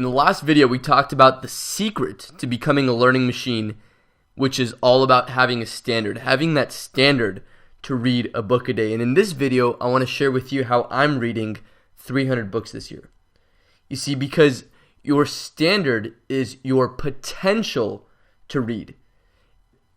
In the last video, we talked about the secret to becoming a learning machine, which is all about having a standard, having that standard to read a book a day. And in this video, I want to share with you how I'm reading 300 books this year. You see, because your standard is your potential to read.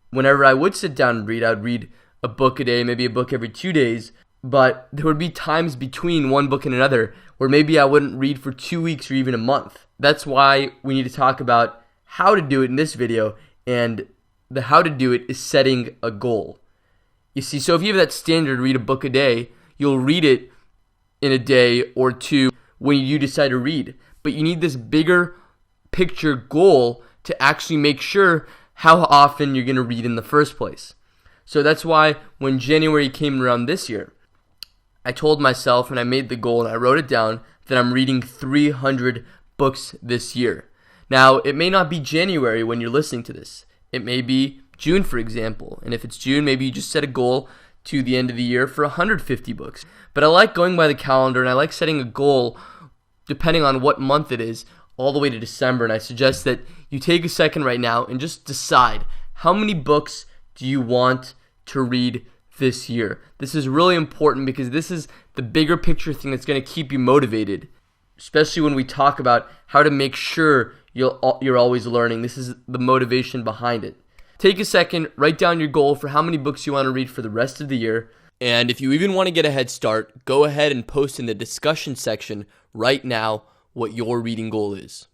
Whenever I would sit down and read, I'd read a book a day, maybe a book every 2 days, but there would be times between one book and another where maybe I wouldn't read for 2 weeks or even a month. That's why we need to talk about how to do it in this video, and the how to do it is setting a goal. You see, so if you have that standard, read a book a day, you'll read it in a day or two when you decide to read. But you need this bigger picture goal to actually make sure how often you're going to read in the first place. So that's why when January came around this year, I told myself and I made the goal and I wrote it down that I'm reading 300 books this year. Now, it may not be January when you're listening to this. It may be June, for example. And if it's June, maybe you just set a goal to the end of the year for 150 books. But I like going by the calendar and I like setting a goal depending on what month it is all the way to December. And I suggest that you take a second right now and just decide how many books do you want to read this year. This is really important because this is the bigger picture thing that's going to keep you motivated, especially when we talk about how to make sure you're always learning. This is the motivation behind it. Take a second, write down your goal for how many books you want to read for the rest of the year. And if you even want to get a head start, go ahead and post in the discussion section right now what your reading goal is.